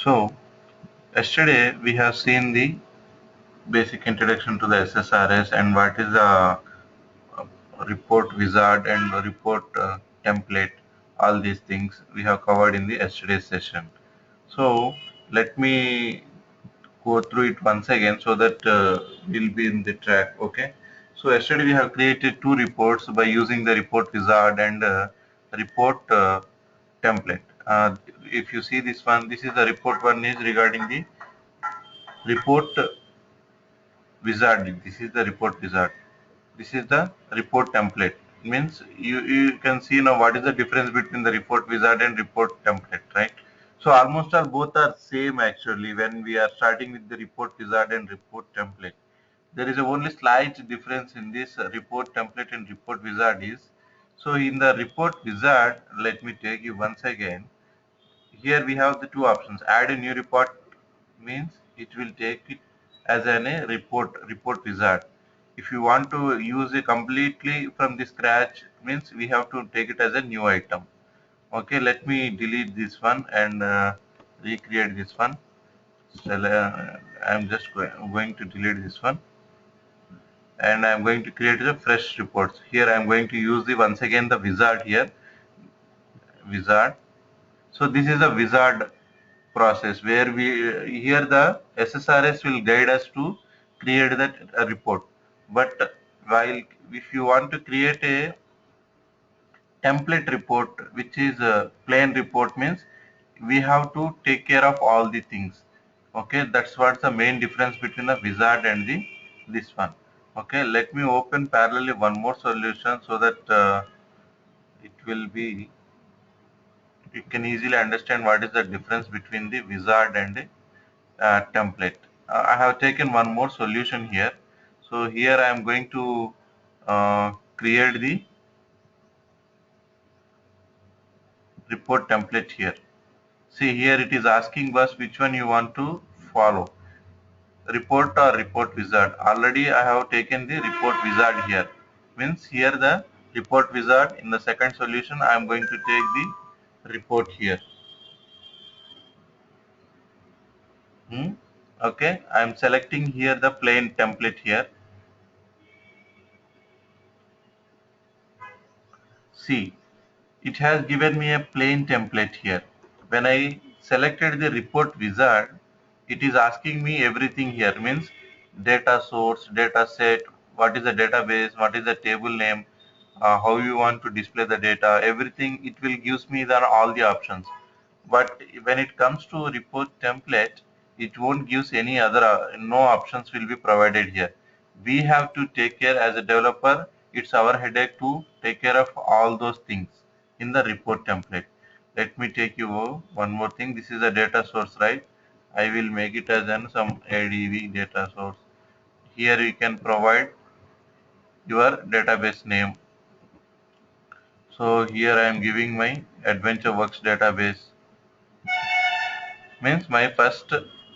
So, yesterday we have seen the basic introduction to the SSRS and what is the report wizard and the report template. All these things we have covered in the yesterday's session. So, let me go through it once again so that we'll be in the track. Okay. So, yesterday we have created two reports by using the report wizard and report template. If you see this one, this is the report one is regarding the report wizard. This is the report wizard. This is the report template. Means you can see now what is the difference between the report wizard and report template, right? So almost all both are same actually when we are starting with the report wizard and report template. There is a only slight difference in this report template and report wizard is, so in the report wizard, let me take you once again. Here we have the two options. Add a new report means it will take it as a report wizard. If you want to use it completely from the scratch means we have to take it as a new item. Okay, let me delete this one and recreate this one. So, I'm just going to delete this one and I'm going to create a fresh reports. Here I'm going to use the once again the wizard here, wizard. So this is a wizard process where we here the SSRS will guide us to create that report. But while if you want to create a template report, which is a plain report, means we have to take care of all the things. Okay, that's what's the main difference between the wizard and the this one. Okay, let me open parallelly one more solution so that it will be you can easily understand what is the difference between the wizard and the template. I have taken one more solution here. So here I am going to create the report template here. See here it is asking us which one you want to follow, report or report wizard. Already I have taken the report wizard here. Means here the report wizard, in the second solution I am going to take the report here. Okay, I am selecting here the plain template here. See, it has given me a plain template here. When I selected the report wizard, it is asking me everything here, means data source, data set, what is the database, what is the table name, how you want to display the data, everything it will gives me the, all the options. But when it comes to report template, it won't gives any other, no options will be provided here. We have to take care as a developer, it's our headache to take care of all those things in the report template. Let me take you over one more thing. This is a data source, right? I will make it as an some ADV data source. Here you can provide your database name. So here I am giving my AdventureWorks database. Means my first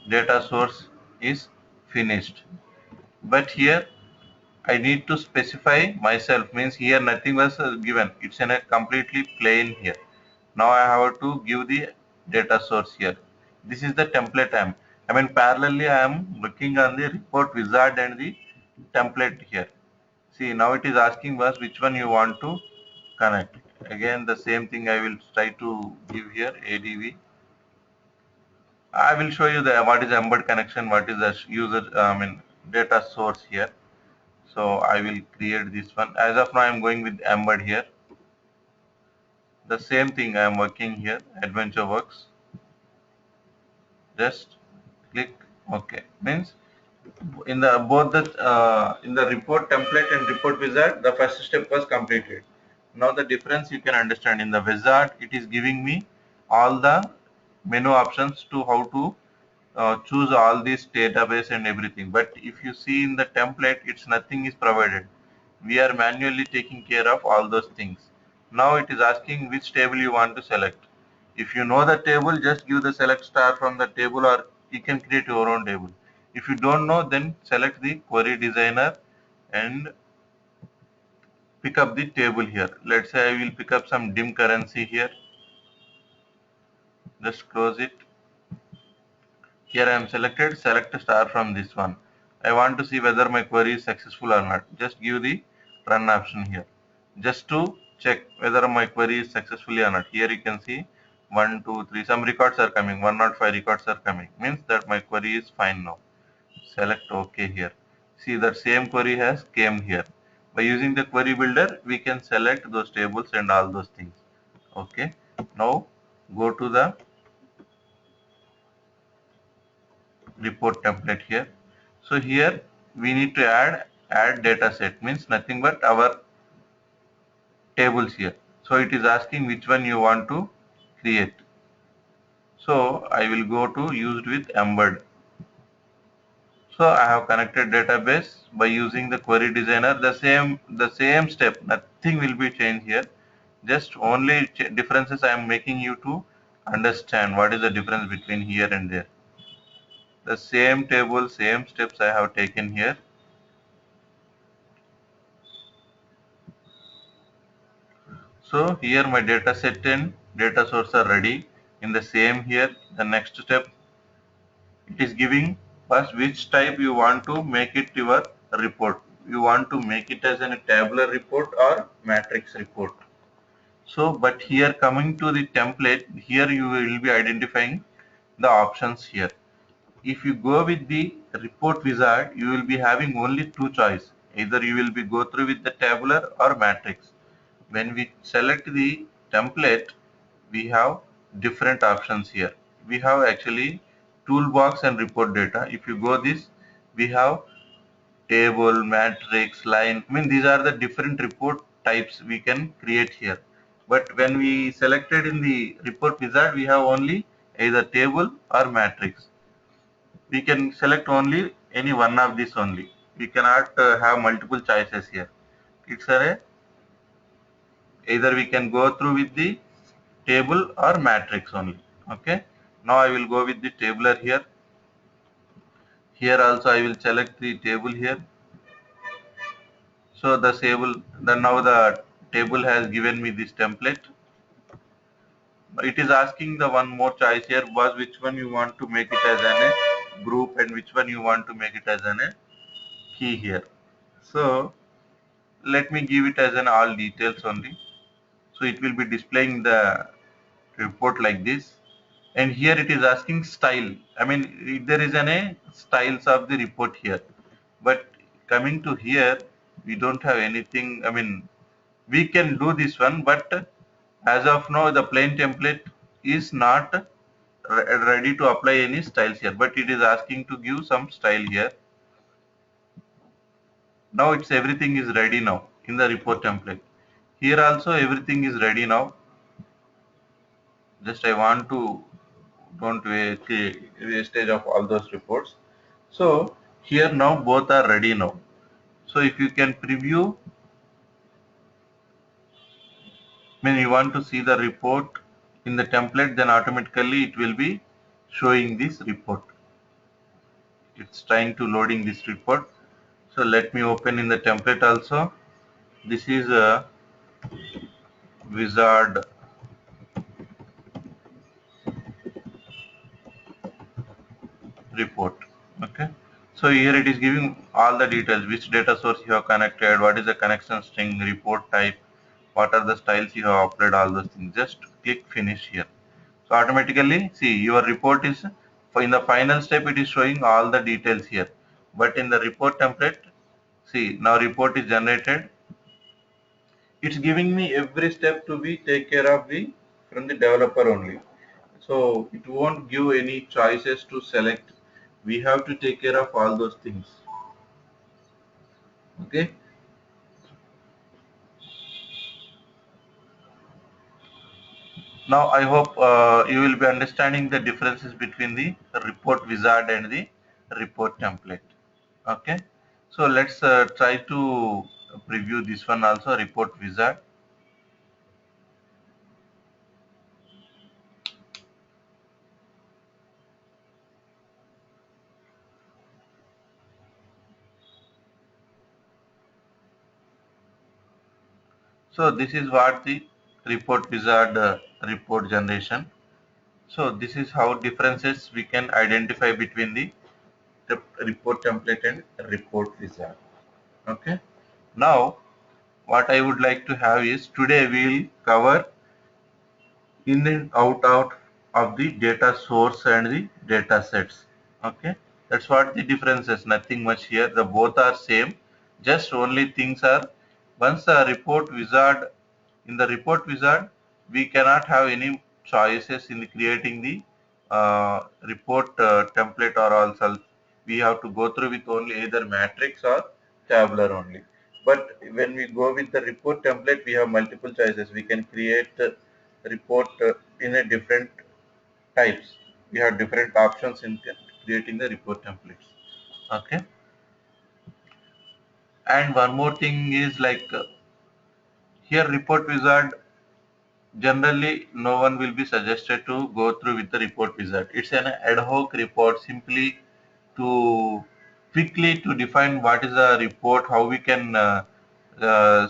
data source is finished. But here I need to specify myself, means here nothing was given. It's in a completely plain here. Now I have to give the data source here. This is the template I mean parallelly I am looking on the report wizard and the template here. See now it is asking us which one you want to connect. Again the same thing I will try to give here ADV. I will show you the what is embed connection, what is the user data source here. So I will create this one. As of now I am going with embed here. The same thing I am working here, AdventureWorks. Just click OK. Means in the both the in the report template and report wizard, the first step was completed. Now the difference you can understand. In the wizard, it is giving me all the menu options to how to choose all this database and everything. But if you see in the template, it's nothing is provided. We are manually taking care of all those things. Now it is asking which table you want to select. If you know the table, just give the select star from the table, or you can create your own table. If you don't know, then select the query designer and pick up the table here. Let's say I will pick up some dim currency here. Just close it. Here I am selected, select star from this one. I want to see whether my query is successful or not. Just give the run option here. Just to check whether my query is successfully or not. Here you can see 1, 2, 3. Some records are coming. 105 records are coming. Means that my query is fine now. Select OK here. See that same query has came here. By using the query builder, we can select those tables and all those things. Okay. Now go to the report template here. So here we need to add data set, means nothing but our tables here. So it is asking which one you want to create. So I will go to used with embed. So I have connected database by using the query designer. The same step, nothing will be changed here. Just only differences I am making you to understand what is the difference between here and there. The same table, same steps I have taken here. So here my data set and data source are ready. In the same here, the next step, it is giving first which type you want to make it your report. You want to make it as a tabular report or matrix report. So, but here coming to the template, here you will be identifying the options here. If you go with the report wizard, you will be having only two choice. Either you will be go through with the tabular or matrix. When we select the template, we have different options here. We have actually toolbox and report data. If you go this, we have table, matrix, line. I mean, these are the different report types we can create here. But when we selected in the report wizard, we have only either table or matrix. We can select only any one of these only. We cannot have multiple choices here. It's a either we can go through with the table or matrix only. Okay, now I will go with the tabular here. Here also I will select the table here. So the table, then now the table has given me this template. It is asking the one more choice here was which one you want to make it as a group and which one you want to make it as a key here. So let me give it as an all details only. So it will be displaying the report like this. And here it is asking style. I mean, there is an a styles of the report here, but coming to here, we don't have anything. I mean, we can do this one, but as of now the plain template is not ready to apply any styles here, but it is asking to give some style here. Now it's everything is ready now in the report template. Here also everything is ready now. Just I want to don't waste wastage of all those reports. So here now both are ready now. So if you can preview, when you want to see the report in the template, then automatically it will be showing this report. It's trying to loading this report. So let me open in the template also. This is a wizard report. Okay, so here it is giving all the details, which data source you have connected, what is the connection string, report type, what are the styles you have applied, all those things. Just click finish here. So automatically see your report is in the final step, it is showing all the details here. But in the report template, see now report is generated. It's giving me every step to be take care of the from the developer only. So it won't give any choices to select. We have to take care of all those things. Okay. Now I hope you will be understanding the differences between the report wizard and the report template. Okay. So let's try to preview this one also, report wizard. So this is what the report wizard report generation. So this is how differences we can identify between the report template and report wizard. Okay. Now what I would like to have is today we will cover in and out of the data source and the data sets. Okay, that's what the difference is. Nothing much here. The both are same. Just only things are once a report wizard in the report wizard we cannot have any choices in creating the report template or also we have to go through with only either matrix or tabular only. But when we go with the report template, we have multiple choices. We can create report in a different types. We have different options in creating the report templates. Okay. And one more thing is like here report wizard generally no one will be suggested to go through with the report wizard. It's an ad hoc report simply to quickly to define what is a report, how we can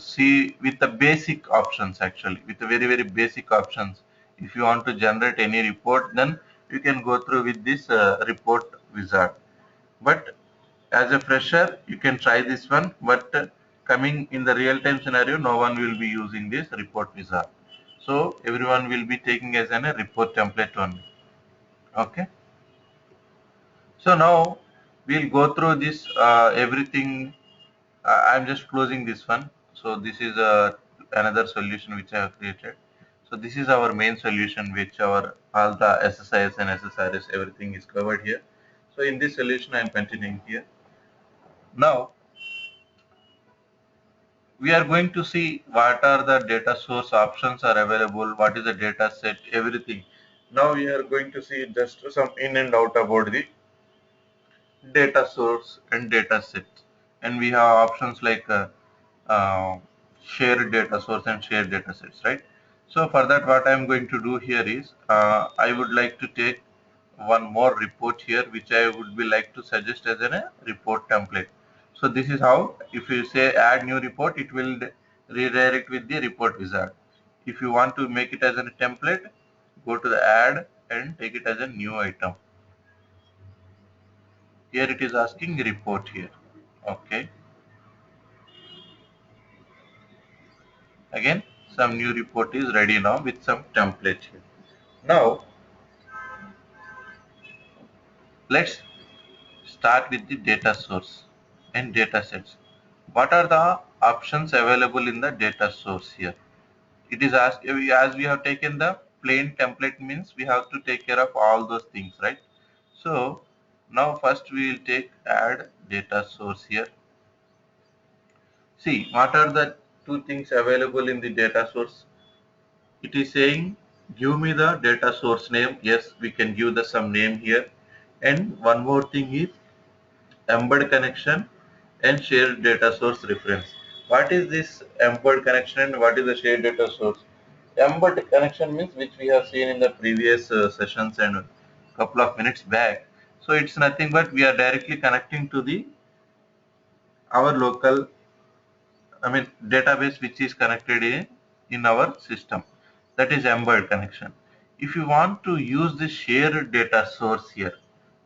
see with the basic options actually, with the very basic options. If you want to generate any report, then you can go through with this report wizard. But as a fresher, you can try this one. But coming in the real-time scenario, no one will be using this report wizard. So everyone will be taking as a report template only. Okay. So now we'll go through this everything. I'm just closing this one. So this is another solution which I have created. So this is our main solution which our all the SSIS and SSRS everything is covered here. So in this solution I'm continuing here. Now we are going to see what are the data source options are available, what is the data set, everything. Now we are going to see just some in and out about the data source and data set. And we have options like uh, shared data source and shared data sets, right? So for that what I am going to do here is I would like to take one more report here which I would be like to suggest as a report template. So this is how if you say add new report it will redirect with the report wizard. If you want to make it as a template, go to the add and take it as a new item. Here it is asking report here. Okay. Again some new report is ready now with some template here. Now let's start with the data source and data sets. What are the options available in the data source here? It is asked as we have taken the plain template means we have to take care of all those things, right? So now first we will take add data source here. See what are the two things available in the data source. It is saying give me the data source name. Yes, we can give the some name here. And one more thing is embed connection and shared data source reference. What is this embed connection and what is the shared data source? Embed connection means which we have seen in the previous sessions and a couple of minutes back. So it's nothing but we are directly connecting to the our local, I mean database which is connected in our system. That is embed connection. If you want to use the shared data source here,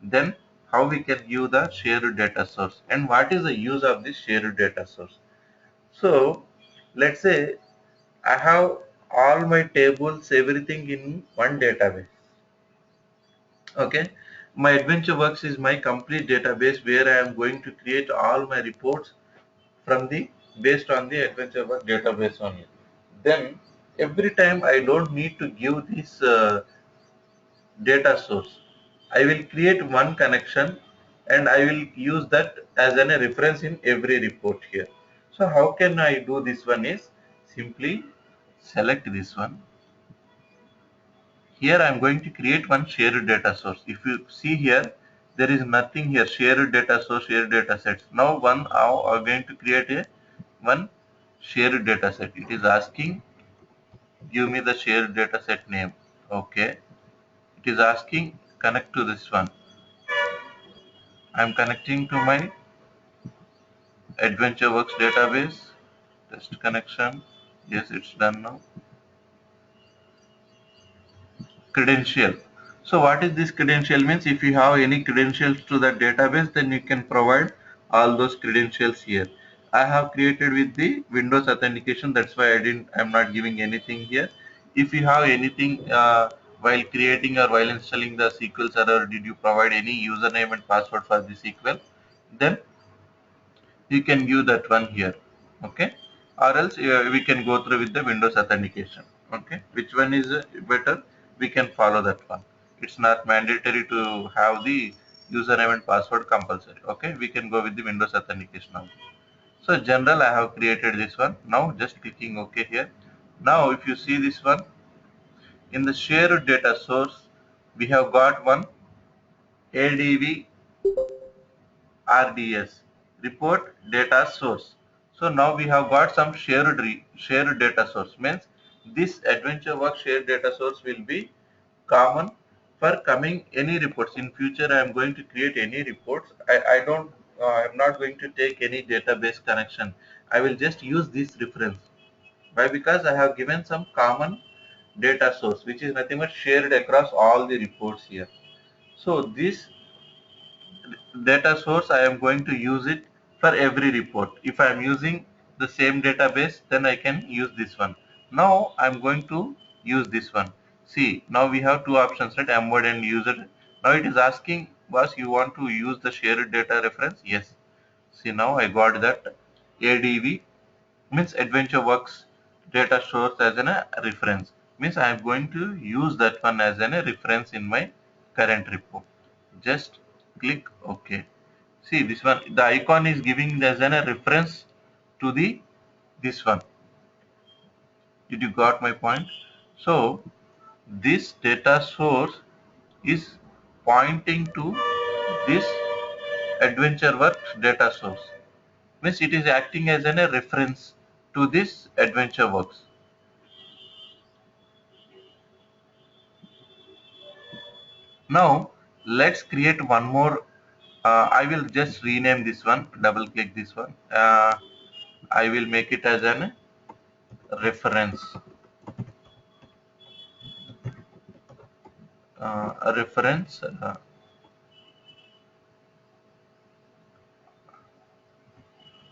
then how we can use the shared data source and what is the use of this shared data source. So let's say I have all my tables, everything in one database. Okay. My AdventureWorks is my complete database where I am going to create all my reports from the based on the AdventureWorks database only. Then every time I don't need to give this data source. I will create one connection and I will use that as a reference in every report here. So how can I do this one is simply select this one. Here I am going to create one shared data source. If you see here, there is nothing here, shared data source, shared data sets. Now I'm going to create a one shared data set. It is asking give me the shared data set name. Okay. It is asking connect to this one. I'm connecting to my AdventureWorks database. Test connection. Yes, it's done now. Credential. So what is this credential means? If you have any credentials to the database, then you can provide all those credentials here. I have created with the Windows authentication. That's why I'm not giving anything here. If you have anything while creating or while installing the SQL Server, did you provide any username and password for the SQL? Then you can give that one here. Okay. Or else we can go through with the Windows authentication. Okay. Which one is better? We can follow that one. It's not mandatory to have the username and password compulsory. Okay. We can go with the Windows authentication also. So general, I have created this one. Now just clicking OK here. Now if you see this one, in the shared data source, we have got one ADV RDS, report data source. So now we have got some shared data source. Means this AdventureWorks shared data source will be common for coming any reports. In future, I am going to create any reports. I am not going to take any database connection. I will just use this reference. Why? Because I have given some common data source, which is nothing but shared across all the reports here. So this data source, I am going to use it for every report. If I am using the same database, then I can use this one. Now I'm going to use this one. See, now we have two options, right? Embed and user. Now it is asking, boss, you want to use the shared data reference? Yes. See, now I got that ADV means AdventureWorks data source as a reference. Means I am going to use that one as a reference in my current report. Just click OK. See this one, the icon is giving as a reference to the this one. Did you got my point? So this data source is pointing to this AdventureWorks data source. Means it is acting as a reference to this AdventureWorks. Now let's create one more. I will just rename this one. Double click this one. I will make it as an reference. A reference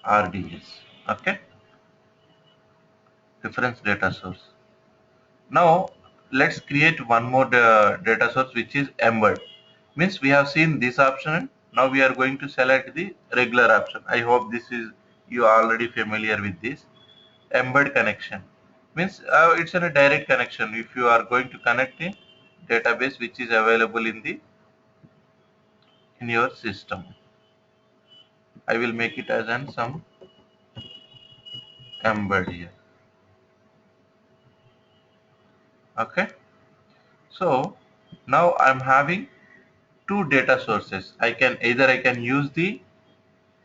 RDS. Okay, reference data source. Now let's create one more data source, which is embed. Means we have seen this option. Now we are going to select the regular option. I hope this is you are already familiar with this. Embed connection means it's a direct connection. If you are going to connect a database which is available in your system, I will make it as an some embed here. Okay, so now I'm having two data sources. I can use the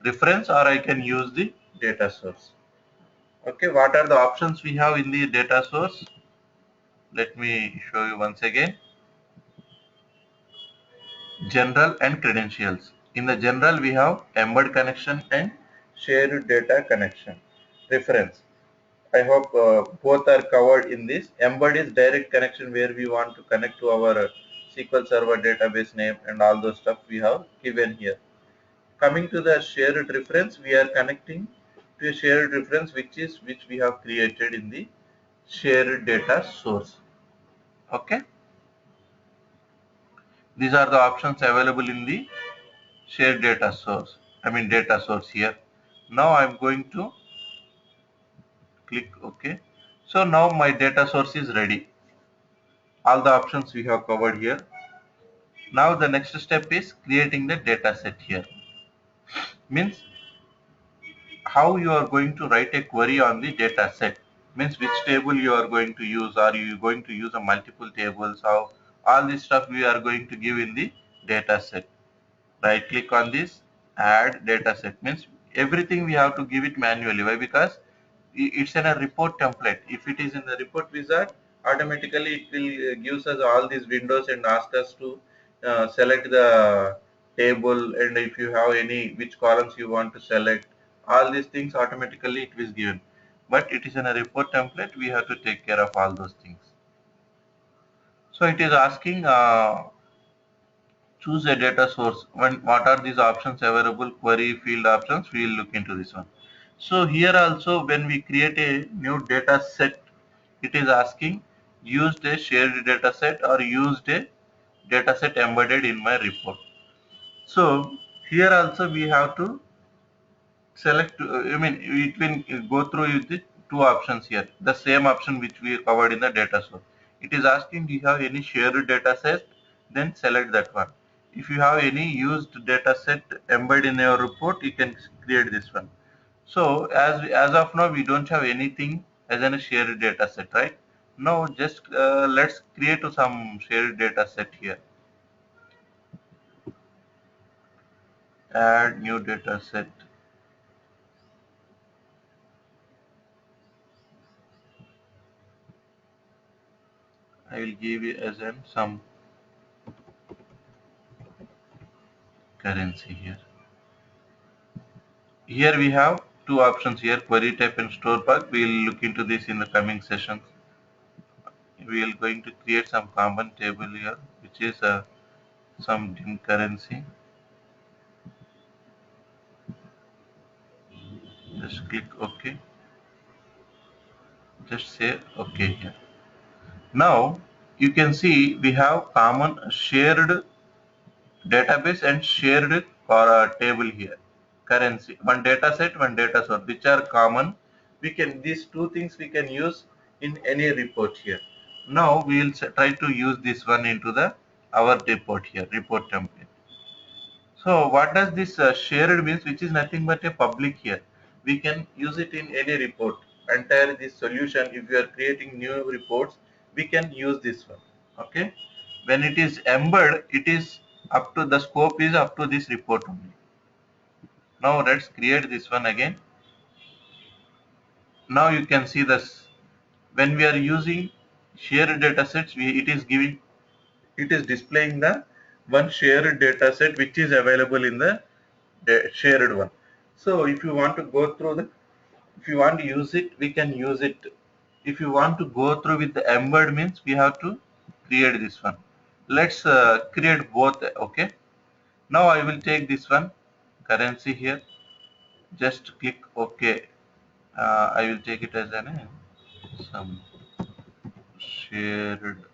reference or I can use the data source. Okay, what are the options we have in the data source? Let me show you once again. General and credentials. In the general, we have embed connection and shared data connection. Reference. I hope both are covered in this. Embed is direct connection where we want to connect to our SQL Server database name and all those stuff we have given here. Coming to the shared reference, we are connecting to a shared reference which we have created in the shared data source. Okay, these are the options available in the shared data source. I mean data source here. Now I'm going to click OK. So now my data source is ready. All the options we have covered here. Now the next step is creating the data set here. Means how you are going to write a query on the data set. Means which table you are going to use. Are you going to use a multiple tables? How all this stuff we are going to give in the data set. Right click on this, add data set. Means everything we have to give it manually. Why? Because it's in a report template. If it is in the report wizard, automatically it will gives us all these windows and ask us to select the table, and if you have any which columns you want to select, all these things automatically it is given. But it is in a report template, we have to take care of all those things. So it is asking choose a data source. What are these options available? Query field options. We will look into this one. So here also, when we create a new data set, it is asking used a shared data set or used a data set embedded in my report. So here also we have to select, I mean, it will go through with the two options here, the same option which we covered in the data source. It is asking, do you have any shared data set? Then select that one. If you have any used data set embedded in your report, you can create this one. So as of now, we don't have anything as a shared data set, right? Now just let's create some shared data set here. Add new data set. I will give you as in some currency here. Here we have two options here, query type and store path. We will look into this in the coming sessions. We are going to create some common table here, which is some dim currency. Just click OK. Just say OK here. Now you can see we have common shared database and shared table here. Currency, one data set, one data source, which are common. We can, these two things we can use in any report here. Now we will try to use this one into the our report here, report template. So what does this shared means, which is nothing but a public here. We can use it in any report. Entire this solution, if you are creating new reports, we can use this one. Okay. When it is embedded, it is up to the scope is up to this report only. Now let's create this one again. Now you can see this. When we are using shared data sets, it is giving, it is displaying the one shared data set which is available in the shared one. So if you want to go through the, if you want to use it, we can use it. If you want to go through with the embed means, we have to create this one. Let's create both. Okay. Now I will take this one currency here. Just click OK. I will take it as an some shared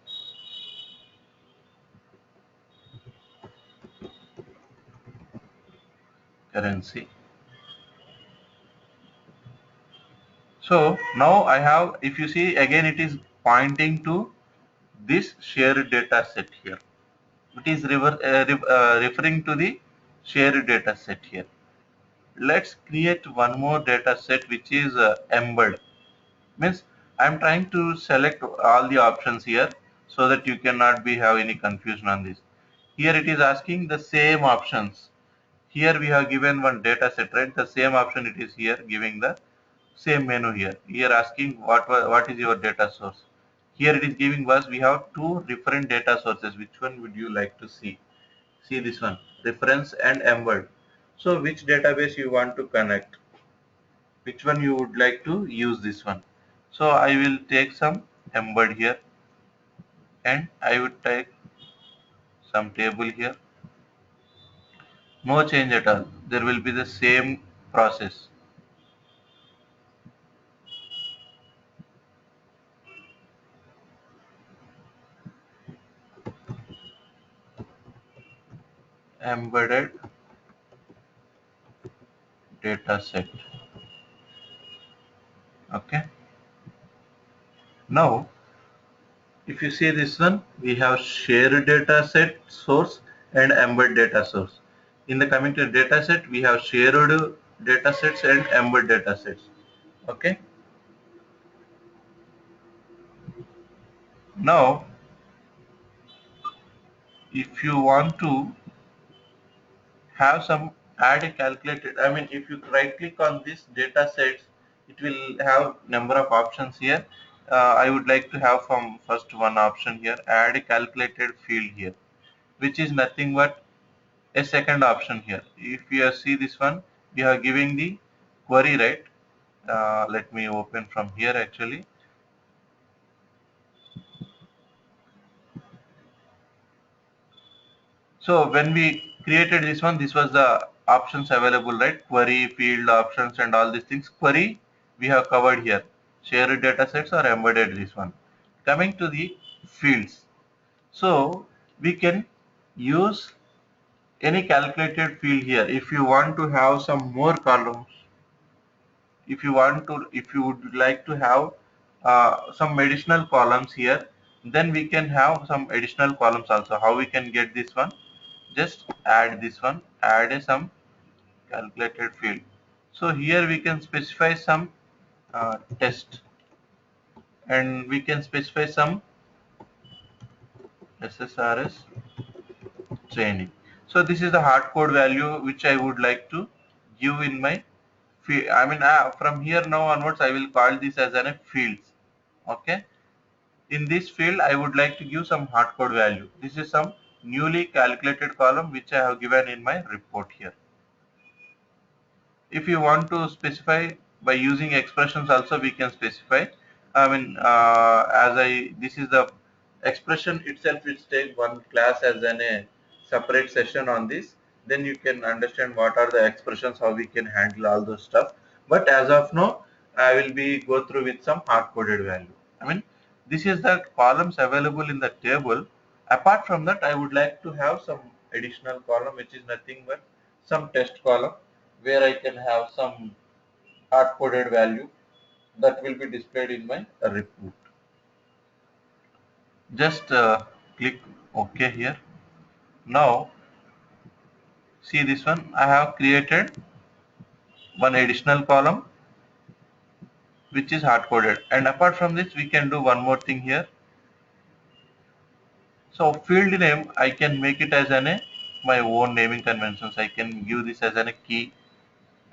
currency. So now I have, if you see again, it is pointing to this shared data set here. It is referring to the shared data set here. Let's create one more data set which is embed. Means I'm trying to select all the options here so that you cannot be have any confusion on this. Here it is asking the same options. Here we have given one data set, right? The same option it is here giving the same menu here. Here asking what is your data source. Here it is giving us, we have two different data sources. Which one would you like to see? See this one, reference and embed. So which database you want to connect? Which one you would like to use this one? So I will take some embed here and I would take some table here. No change at all. There will be the same process. Embedded data set. Okay. Now if you see this one, we have shared data set source and embed data source. In the coming to data set, we have shared data sets and embed data sets. Okay. Now, if you want to have some add a calculated, I mean, if you right click on this data sets, it will have number of options here. I would like to have from first one option here, add a calculated field here, which is nothing but a second option here. If you see this one, we are giving the query, right? Let me open from here actually. So when we created this one, this was the options available, right? Query, field, options, and all these things. Query, we have covered here. Shared data sets or embedded this one. Coming to the fields. So we can use any calculated field here. If you want to have some more columns, if you would like to have some additional columns here, then we can have some additional columns also. How we can get this one? Just add this one, add some calculated field. So here we can specify some test, and we can specify some SSRS training. So this is the hard code value which I would like to give in my field. I mean, from here now onwards, I will call this as a fields. Okay. In this field, I would like to give some hard code value. This is some newly calculated column which I have given in my report here. If you want to specify by using expressions also, we can specify. I mean, this is the expression itself, which take one class as a separate session on this. Then you can understand what are the expressions, how we can handle all those stuff. But as of now, I will be go through with some hard coded value. I mean, this is the columns available in the table. Apart from that, I would like to have some additional column, which is nothing but some test column, where I can have some hard coded value that will be displayed in my report. Just click OK here. Now see this one. I have created one additional column which is hard coded, and apart from this, we can do one more thing here. So field name, I can make it as my own naming conventions. I can give this as a key,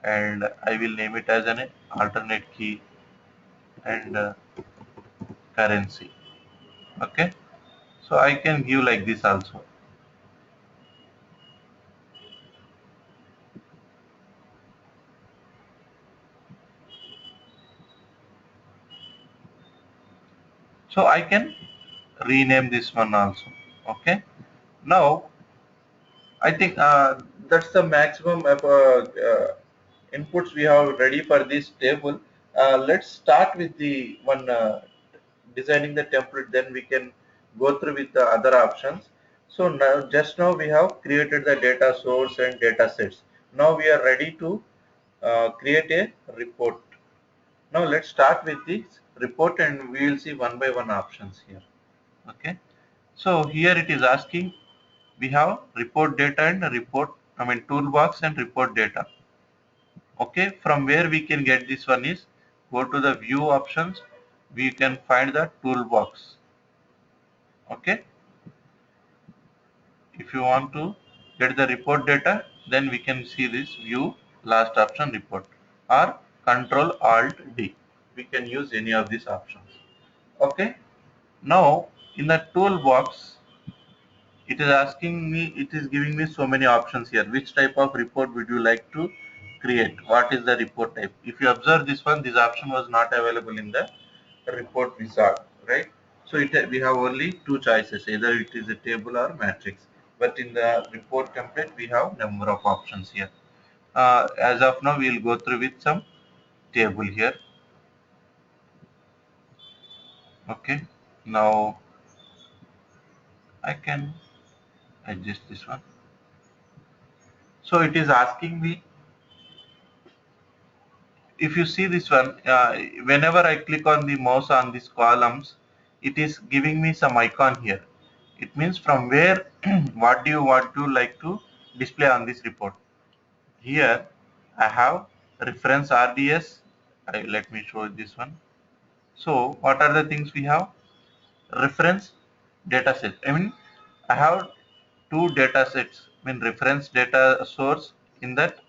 and I will name it as an alternate key and currency. Okay. So I can give like this also. So I can rename this one also. Okay. Now I think that's the maximum of inputs we have ready for this table. Let's start with the one designing the template. Then we can go through with the other options. So now we have created the data source and data sets. Now we are ready to create a report. Now let's start with this report, and we will see one by one options here. Okay. So here it is asking, we have report data and report, I mean toolbox and report data. Okay. From where we can get this one is, go to the view options. We can find the toolbox. Okay. If you want to get the report data, then we can see this view last option report, or control alt D. We can use any of these options. Okay. Now in the toolbox, it is asking me, it is giving me so many options here. Which type of report would you like to create? What is the report type? If you observe this one, this option was not available in the report wizard, right? So we have only two choices, either it is a table or matrix. But in the report template, we have number of options here. As of now, we will go through with some table here. Okay. Now I can adjust this one. So it is asking me, if you see this one, whenever I click on the mouse on these columns, it is giving me some icon here. It means from where, what do you want to like to display on this report. Here I have reference RDS. Let me show this one. So what are the things we have? Reference data set. I mean, I have two data sets. I mean, reference data source. In that,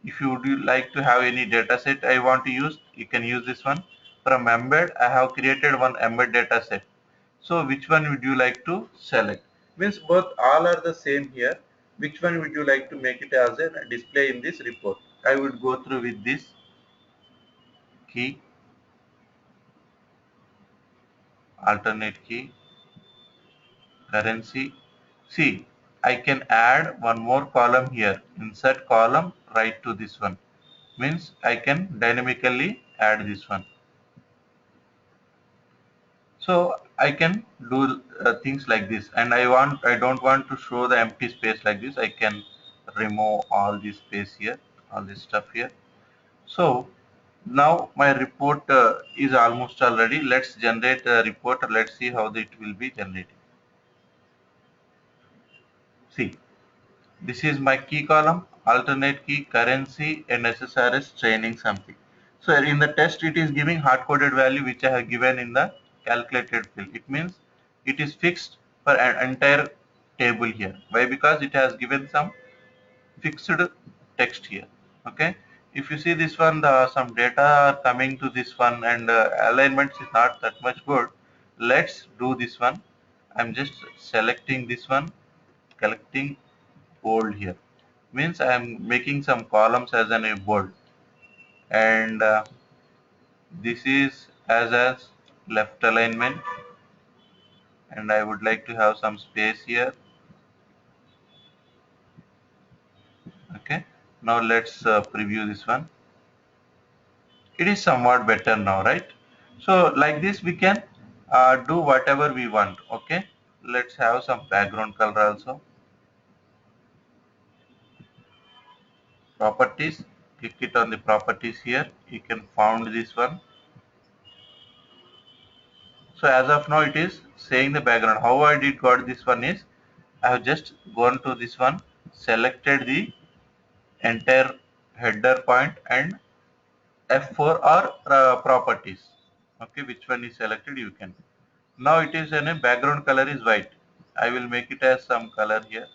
if you would like to have any data set I want to use, you can use this one. From embed, I have created one embed data set. So which one would you like to select? Means both all are the same here. Which one would you like to make it as a display in this report? I would go through with this key, alternate key, currency. See, I can add one more column here. Insert column, right to this one. Means I can dynamically add this one. So I can do things like this, and I don't want to show the empty space like this. I can remove all this space here, all this stuff here. So now my report is almost all ready. Let's generate a report. Let's see how it will be generated. See, this is my key column, alternate key, currency, and SSRS training something. So in the test, it is giving hard-coded value which I have given in the calculated field. It means it is fixed for an entire table here. Why? Because it has given some fixed text here. Okay. If you see this one, some data are coming to this one, and alignments is not that much good. Let's do this one. I'm just selecting this one, collecting bold here. Means I am making some columns as an a bold, and this is as left alignment, and I would like to have some space here. Okay. Now let's preview this one. It is somewhat better now, right? So like this we can do whatever we want. Okay, let's have some background color also. Properties, click it on the properties here. You can found this one. So as of now it is saying the background. How I did got this one is I have just gone to this one, selected the entire header point and F4 or properties. Okay, which one is selected you can. Now it is in a background color is white. I will make it as some color here,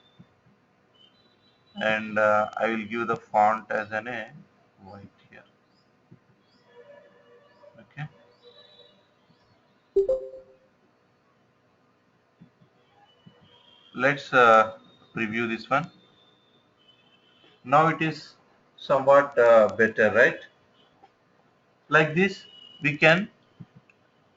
and I will give the font as an a white here. Okay. Let's preview this one. Now it is somewhat better, right? Like this, we can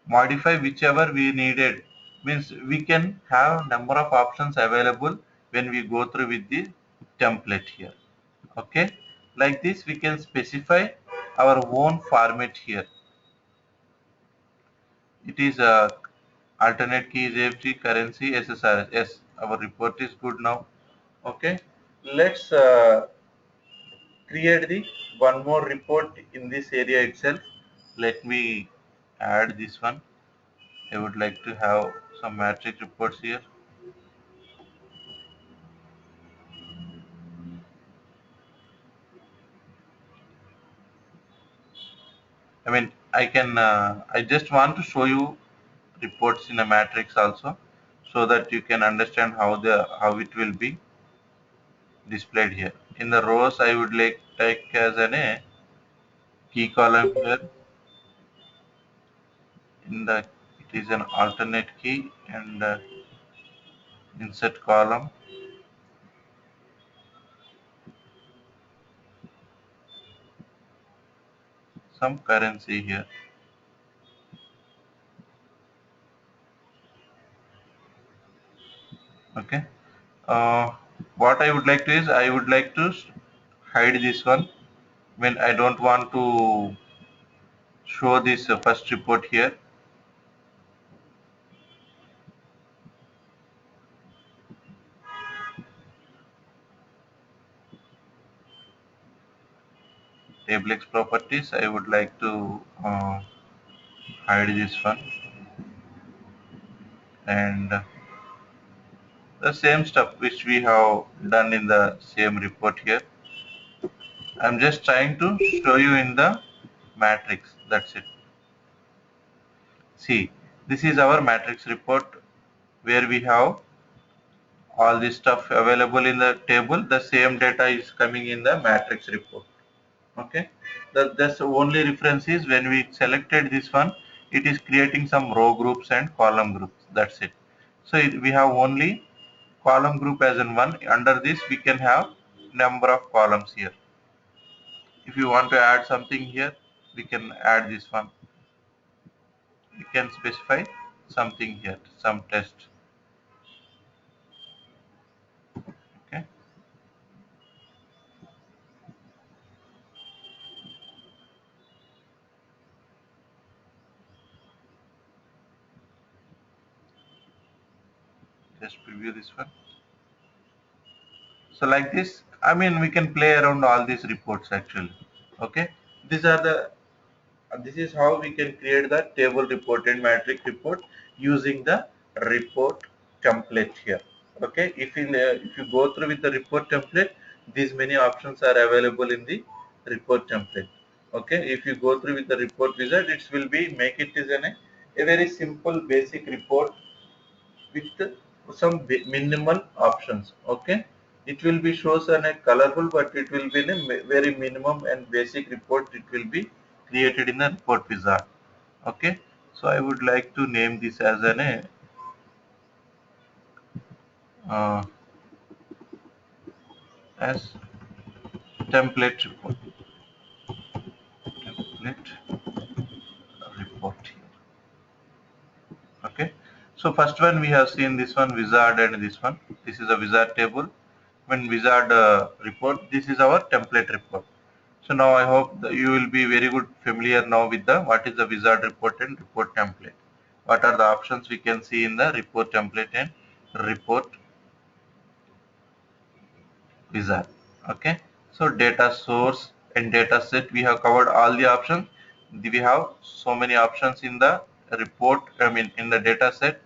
modify whichever we needed. Means we can have number of options available when we go through with the template here. Okay. Like this, we can specify our own format here. It is alternate key is AFG, currency, SSRS. Yes, our report is good now. Okay, let's create the one more report in this area itself. Let me add this one. I would like to have some matrix reports here. I mean, I can. I just want to show you reports in a matrix also, so that you can understand how it will be displayed here. In the rows, I would like take as an a key column here. In the it is an alternate key, and insert column, some currency here. Okay. uh, what I would like to is I would like to hide this one when I don't want to show this first report here. TableX properties, I would like to hide this one, and the same stuff which we have done in the same report here. I'm just trying to show you in the matrix. That's it. See, this is our matrix report where we have all this stuff available in the table. The same data is coming in the matrix report. Okay. That's the only difference is when we selected this one, it is creating some row groups and column groups. That's it. So we have only column group as in one. Under this, we can have number of columns here. If you want to add something here, we can add this one. We can specify something here, some text. just preview this one. So like this, I mean, we can play around all these reports actually. Okay, these are the this is how we can create the table report and matrix report using the report template here. Okay, if you go through with the report template, these many options are available in the report template. Okay, if you go through with the report wizard, it will be make it is a very simple basic report with some minimal options. Okay, it will be shows on a colorful, but it will be in a very minimum and basic report. It will be created in the report wizard. Okay, so I would like to name this as uh, as template report. Template report here. Okay, so first one we have seen this one wizard and this one. This is a wizard table. When wizard report, this is our template report. So now I hope that you will be very good familiar now with the what is the wizard report and report template. What are the options we can see in the report template and report wizard. Okay. So data source and data set, we have covered all the options. We have so many options in the report, I mean in the data set.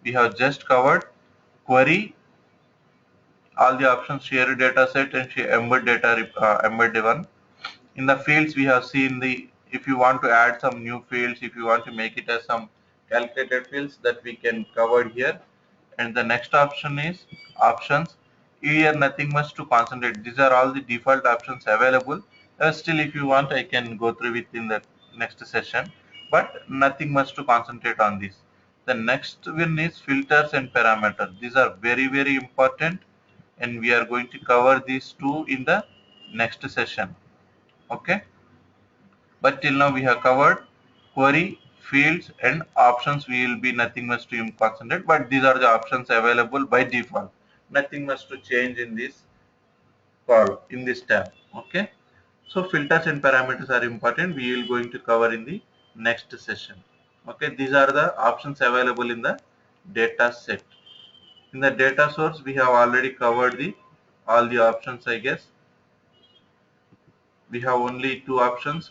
We have just covered query, all the options, share data set and embed data, embed one. In the fields we have seen the, if you want to add some new fields, if you want to make it as some calculated fields, that we can cover here. And the next option is options. Here nothing much to concentrate, these are all the default options available. Still if you want, I can go through it in the next session, but nothing much to concentrate on this. The next one is filters and parameters. These are very important, and we are going to cover these two in the next session. Okay, but till now we have covered query, fields and options. We will be nothing much to concentrate, but these are the options available by default, nothing much to change in this call, in this tab. Okay, so filters and parameters are important, we will going to cover in the next session. Okay, these are the options available in the data set. In the data source we have already covered the all the options, I guess. We have only two options,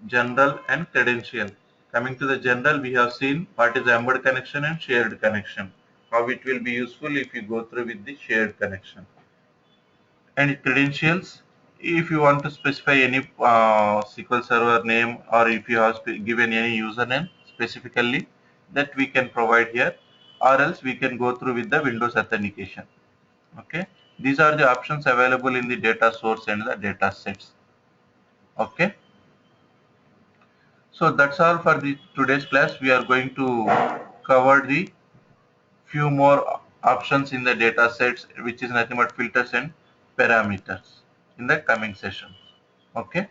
general and credential. Coming to the general, we have seen what is embedded connection and shared connection, how it will be useful if you go through with the shared connection. And credentials, if you want to specify any SQL Server name, or if you have given any username specifically, that we can provide here, or else we can go through with the Windows authentication. Okay, these are the options available in the data source and the data sets. Okay, so that's all for the today's class. We are going to cover the few more options in the data sets, which is nothing but filters and parameters, in the coming session. Okay.